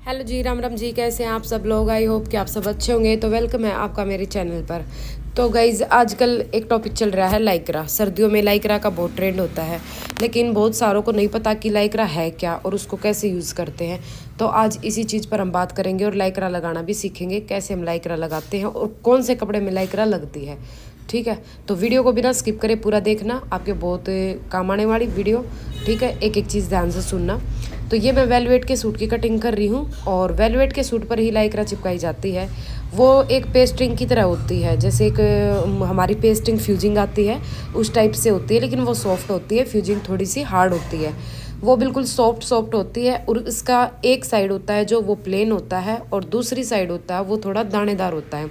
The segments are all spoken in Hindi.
हेलो जी, राम राम जी। कैसे हैं आप सब लोग? आई होप कि आप सब अच्छे होंगे। तो वेलकम है आपका मेरे चैनल पर। तो गाइज़, आजकल एक टॉपिक चल रहा है लाइक्रा। सर्दियों में लाइक्रा का बहुत ट्रेंड होता है, लेकिन बहुत सारों को नहीं पता कि लाइक्रा है क्या और उसको कैसे यूज़ करते हैं। तो आज इसी चीज़ पर हम बात करेंगे और लाइक्रा लगाना भी सीखेंगे, कैसे हम लाइक्रा लगाते हैं और कौन से कपड़े में लाइक्रा लगती है। ठीक है, तो वीडियो को बिना स्किप करे पूरा देखना, आपके बहुत काम आने वाली वीडियो। ठीक है, एक एक चीज़ ध्यान से सुनना। तो ये मैं वेलवेट के सूट की कटिंग कर रही हूँ और वेलवेट के सूट पर ही लाइक्रा चिपकाई जाती है। वो एक पेस्टिंग की तरह होती है, जैसे एक हमारी पेस्टिंग फ्यूजिंग आती है उस टाइप से होती है, लेकिन वो सॉफ्ट होती है। फ्यूजिंग थोड़ी सी हार्ड होती है, वो बिल्कुल सॉफ्ट सॉफ्ट होती है। और इसका एक साइड होता है जो वो प्लेन होता है और दूसरी साइड होता है वो थोड़ा दानेदार होता है।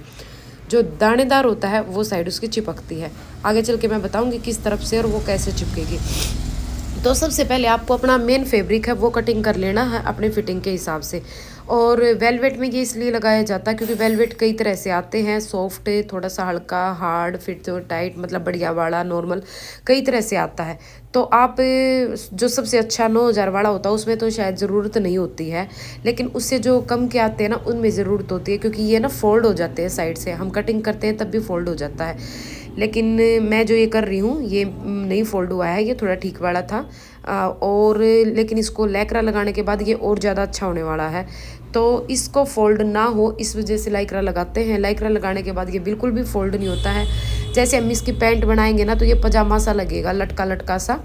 जो दानेदार होता है वो साइड उसकी चिपकती है। आगे चल के मैं बताऊंगी किस तरफ से और वो कैसे चिपकेगी। तो सबसे पहले आपको अपना मेन फैब्रिक है वो कटिंग कर लेना है अपने फिटिंग के हिसाब से। और वेलवेट में ये इसलिए लगाया जाता है क्योंकि वेलवेट कई तरह से आते हैं, सॉफ्ट, थोड़ा सा हल्का, हार्ड, फिर तो टाइट, मतलब बढ़िया वाला, नॉर्मल, कई तरह से आता है। तो आप जो सबसे अच्छा 9,000 वाला होता है उसमें तो शायद ज़रूरत नहीं होती है, लेकिन उससे जो कम के आते हैं ना उनमें ज़रूरत होती है, क्योंकि ये ना फोल्ड हो जाते हैं साइड से। हम कटिंग करते हैं तब भी फोल्ड हो जाता है, लेकिन मैं जो ये कर रही हूँ ये नहीं फोल्ड हुआ है, ये थोड़ा ठीक वाला था। और लेकिन इसको लैक्रा लगाने के बाद ये और ज़्यादा अच्छा होने वाला है। तो इसको फोल्ड ना हो इस वजह से लाइक्रा लगाते हैं। लाइक्रा लगाने के बाद ये बिल्कुल भी फोल्ड नहीं होता है। जैसे हम इसकी पैंट बनाएंगे ना तो ये पजामा सा लगेगा, लटका लटका सा।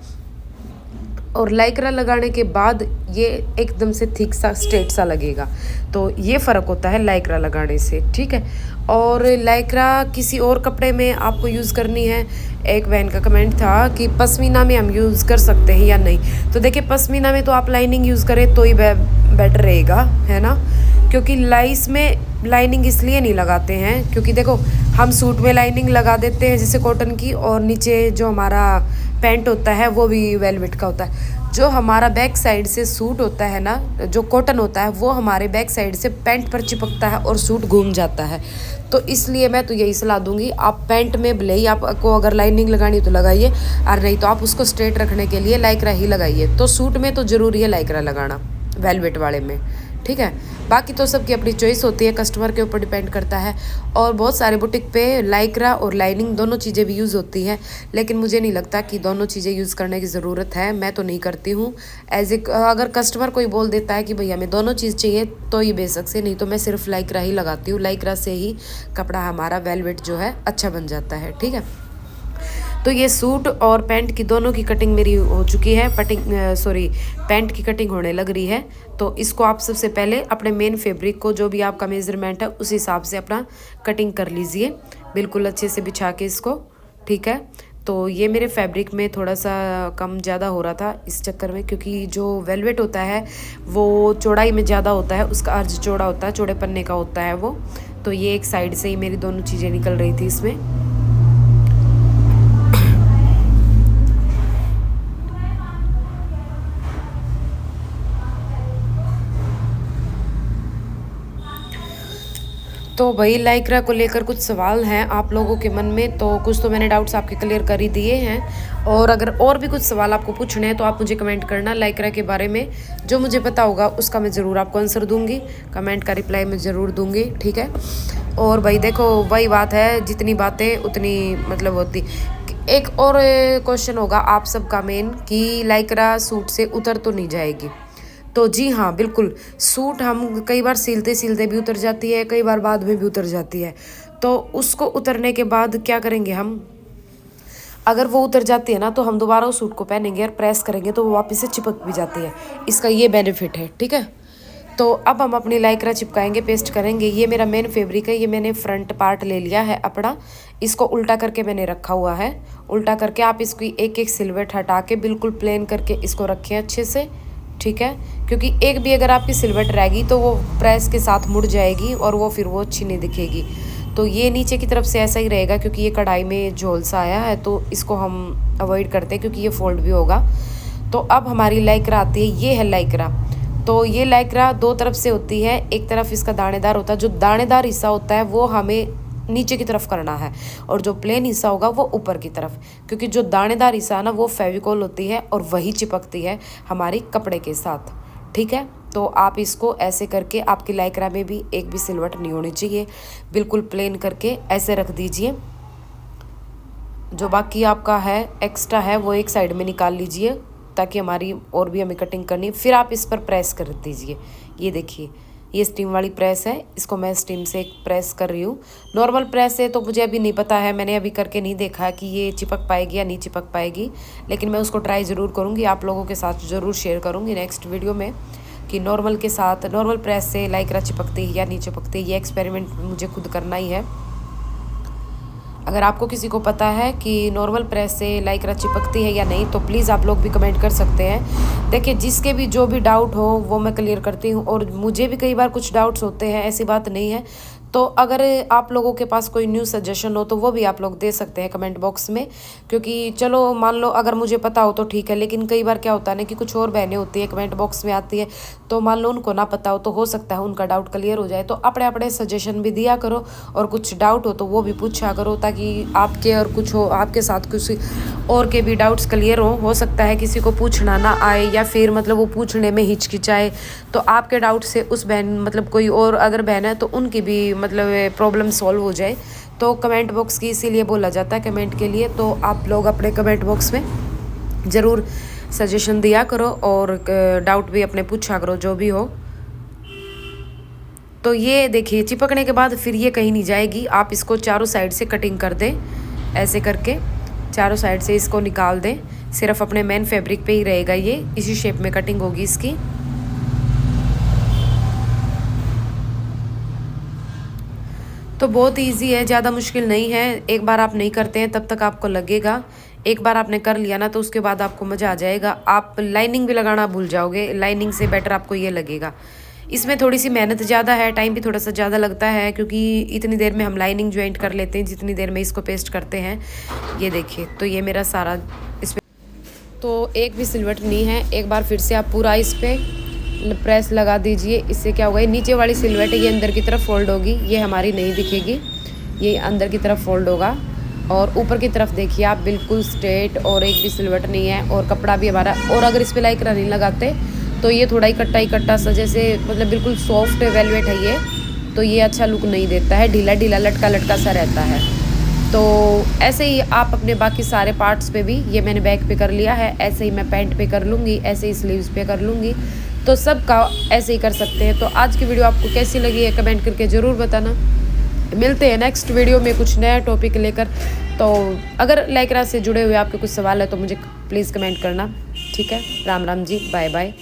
और लाइक्रा लगाने के बाद ये एकदम से थिक सा, स्ट्रेट सा लगेगा। तो ये फ़र्क होता है लाइक्रा लगाने से। ठीक है, और लाइक्रा किसी और कपड़े में आपको यूज़ करनी है। एक बहन का कमेंट था कि पश्मीना में हम यूज़ कर सकते हैं या नहीं। तो देखिए, पश्मीना में तो आप लाइनिंग यूज़ करें तो ही बेटर रहेगा, है ना। क्योंकि लाइस में लाइनिंग इसलिए नहीं लगाते हैं क्योंकि देखो, हम सूट में लाइनिंग लगा देते हैं जैसे कॉटन की, और नीचे जो हमारा पैंट होता है वो भी वेलवेट का होता है। जो हमारा बैक साइड से सूट होता है ना, जो कॉटन होता है, वो हमारे बैक साइड से पैंट पर चिपकता है और सूट घूम जाता है। तो इसलिए मैं तो यही सलाह दूंगी, आप पैंट में भले ही आपको अगर लाइनिंग लगानी हो तो लगाइए, और नहीं तो आप उसको स्ट्रेट रखने के लिए लाइक्रा ही लगाइए। तो सूट में तो ज़रूरी है लाइक्रा लगाना, वेलवेट वाले में। ठीक है, बाकी तो सबकी अपनी चॉइस होती है, कस्टमर के ऊपर डिपेंड करता है। और बहुत सारे बुटीक पे लाइक्रा और लाइनिंग दोनों चीज़ें भी यूज़ होती हैं, लेकिन मुझे नहीं लगता कि दोनों चीज़ें यूज़ करने की ज़रूरत है। मैं तो नहीं करती हूँ। एज ए अगर कस्टमर कोई बोल देता है कि भैया हमें दोनों चीज़ चाहिए तो ये बेशक से, नहीं तो मैं सिर्फ लाइक्रा ही लगाती हूँ। लाइक्रा से ही कपड़ा हमारा वेलवेट जो है अच्छा बन जाता है। ठीक है, तो ये सूट और पैंट की दोनों की कटिंग मेरी हो चुकी है। पैंट की कटिंग होने लग रही है। तो इसको आप सबसे पहले अपने मेन फैब्रिक को, जो भी आपका मेजरमेंट है उस हिसाब से अपना कटिंग कर लीजिए, बिल्कुल अच्छे से बिछा के इसको। ठीक है, तो ये मेरे फैब्रिक में थोड़ा सा कम ज़्यादा हो रहा था इस चक्कर में, क्योंकि जो वेलवेट होता है वो चौड़ाई में ज़्यादा होता है, उसका अर्ज चौड़ा होता है, चौड़े पन्ने का होता है वो। तो ये एक साइड से ही मेरी दोनों चीज़ें निकल रही थी इसमें। तो भाई, लाइक्रा को लेकर कुछ सवाल हैं आप लोगों के मन में, तो कुछ तो मैंने डाउट्स आपके क्लियर कर ही दिए हैं। और अगर और भी कुछ सवाल आपको पूछने हैं तो आप मुझे कमेंट करना लाइक्रा के बारे में। जो मुझे पता होगा उसका मैं ज़रूर आपको आंसर दूंगी, कमेंट का रिप्लाई मैं ज़रूर दूंगी। ठीक है, और भाई देखो, वही बात है, जितनी बातें उतनी मतलब होती। एक और क्वेश्चन होगा आप सबका मेन, कि लाइक्रा सूट से उतर तो नहीं जाएगी। तो जी हाँ, बिल्कुल। सूट हम कई बार सिलते सिलते भी उतर जाती है, कई बार बाद में भी उतर जाती है। तो उसको उतरने के बाद क्या करेंगे हम, अगर वो उतर जाती है ना तो हम दोबारा उस सूट को पहनेंगे और प्रेस करेंगे तो वो वापस से चिपक भी जाती है। इसका ये बेनिफिट है। ठीक है, तो अब हम अपनी लाइक्रा चिपकाएंगे, पेस्ट करेंगे। ये मेरा मेन फैब्रिक है, ये मैंने फ्रंट पार्ट ले लिया है अपना, इसको उल्टा करके मैंने रखा हुआ है। उल्टा करके आप इसकी एक एक सिलवट हटा के बिल्कुल प्लेन करके इसको रखें अच्छे से। ठीक है, क्योंकि एक भी अगर आपकी सिलवट रहेगी तो वो प्रेस के साथ मुड़ जाएगी और वो फिर वो अच्छी नहीं दिखेगी। तो ये नीचे की तरफ से ऐसा ही रहेगा, क्योंकि ये कढ़ाई में झोल सा आया है तो इसको हम अवॉइड करते हैं क्योंकि ये फोल्ड भी होगा। तो अब हमारी लाइक्रा आती है, ये है लाइक्रा। तो ये लाइक्रा दो तरफ से होती है, एक तरफ इसका दानेदार होता है, जो दानेदार हिस्सा होता है वो हमें नीचे की तरफ करना है, और जो प्लेन हिस्सा होगा वो ऊपर की तरफ, क्योंकि जो दानेदार हिस्सा है ना वो फेविकोल होती है और वही चिपकती है हमारी कपड़े के साथ। ठीक है, तो आप इसको ऐसे करके, आपकी लाइक्रा में भी एक भी सिलवट नहीं होनी चाहिए, बिल्कुल प्लेन करके ऐसे रख दीजिए। जो बाकी आपका है एक्स्ट्रा है वो एक साइड में निकाल लीजिए, ताकि हमारी और भी हमें कटिंग करनी। फिर आप इस पर प्रेस कर दीजिए। ये देखिए, ये स्टीम वाली प्रेस है, इसको मैं स्टीम से प्रेस कर रही हूँ। नॉर्मल प्रेस है तो मुझे अभी नहीं पता है, मैंने अभी करके नहीं देखा कि ये चिपक पाएगी या नहीं चिपक पाएगी, लेकिन मैं उसको ट्राई ज़रूर करूँगी, आप लोगों के साथ ज़रूर शेयर करूँगी नेक्स्ट वीडियो में कि नॉर्मल के साथ, नॉर्मल प्रेस से लाइक्रा चिपकती है या नहीं चिपकती। ये एक्सपेरिमेंट मुझे खुद करना ही है। अगर आपको किसी को पता है कि नॉर्मल प्रेस से लाइक्रा चिपकती है या नहीं तो प्लीज़ आप लोग भी कमेंट कर सकते हैं। देखिए, जिसके भी जो भी डाउट हो वो मैं क्लियर करती हूँ, और मुझे भी कई बार कुछ डाउट्स होते हैं, ऐसी बात नहीं है। तो अगर आप लोगों के पास कोई न्यू सजेशन हो तो वो भी आप लोग दे सकते हैं कमेंट बॉक्स में, क्योंकि चलो मान लो अगर मुझे पता हो तो ठीक है, लेकिन कई बार क्या होता है ना कि कुछ और बहनें होती है कमेंट बॉक्स में आती है, तो मान लो उनको ना पता हो सकता है उनका डाउट क्लियर हो जाए। तो अपने अपने सजेशन भी दिया करो, और कुछ डाउट हो तो वो भी पूछा करो, ताकि आपके और कुछ हो, आपके साथ कुछ और के भी डाउट्स क्लियर हो सकता है किसी को पूछना ना आए, या फिर मतलब वो पूछने में हिचकिचाए, तो आपके डाउट से उस बहन मतलब कोई और अगर बहन है तो उनकी भी मतलब प्रॉब्लम सॉल्व हो जाए। तो कमेंट बॉक्स की इसीलिए बोला जाता है कमेंट के लिए। तो आप लोग अपने कमेंट बॉक्स में ज़रूर सजेशन दिया करो, और डाउट भी अपने पूछा करो जो भी हो। तो ये देखिए, चिपकने के बाद फिर ये कहीं नहीं जाएगी। आप इसको चारों साइड से कटिंग कर दें, ऐसे करके चारों साइड से इसको निकाल दें। सिर्फ अपने मेन फैब्रिक पे ही रहेगा, ये इसी शेप में कटिंग होगी इसकी। तो बहुत इजी है, ज़्यादा मुश्किल नहीं है। एक बार आप नहीं करते हैं तब तक आपको लगेगा, एक बार आपने कर लिया ना तो उसके बाद आपको मज़ा आ जाएगा। आप लाइनिंग भी लगाना भूल जाओगे, लाइनिंग से बेटर आपको ये लगेगा। इसमें थोड़ी सी मेहनत ज़्यादा है, टाइम भी थोड़ा सा ज़्यादा लगता है, क्योंकि इतनी देर में हम लाइनिंग ज्वाइंट कर लेते हैं जितनी देर में इसको पेस्ट करते हैं। ये देखिए, तो ये मेरा सारा इसमें तो एक भी सिलवट नहीं है। एक बार फिर से आप पूरा इस पर प्रेस लगा दीजिए। इससे क्या होगा, नीचे वाली सिलवट ये अंदर की तरफ फोल्ड होगी, ये हमारी नहीं दिखेगी, ये अंदर की तरफ फोल्ड होगा। और ऊपर की तरफ देखिए आप, बिल्कुल स्ट्रेट, और एक भी सिलवट नहीं है, और कपड़ा भी हमारा। और अगर इस पर लाइक्रा नहीं लगाते तो ये थोड़ा इकट्ठा सा, जैसे मतलब बिल्कुल सॉफ्ट वेलवेट है ये, तो ये अच्छा लुक नहीं देता है, ढीला ढीला लटका सा रहता है। तो ऐसे ही आप अपने बाकी सारे पार्ट्स पे भी, ये मैंने बैक पे कर लिया है, ऐसे ही मैं पैंट पे कर लूँगी, ऐसे ही स्लीव्स पे कर लूँगी। तो सब का ऐसे ही कर सकते हैं। तो आज की वीडियो आपको कैसी लगी है कमेंट करके ज़रूर बताना। मिलते हैं नेक्स्ट वीडियो में कुछ नया टॉपिक लेकर। तो अगर लाइक्रा से जुड़े हुए आपके कुछ सवाल है तो मुझे प्लीज़ कमेंट करना, ठीक है। Ram Ram ji, bye bye.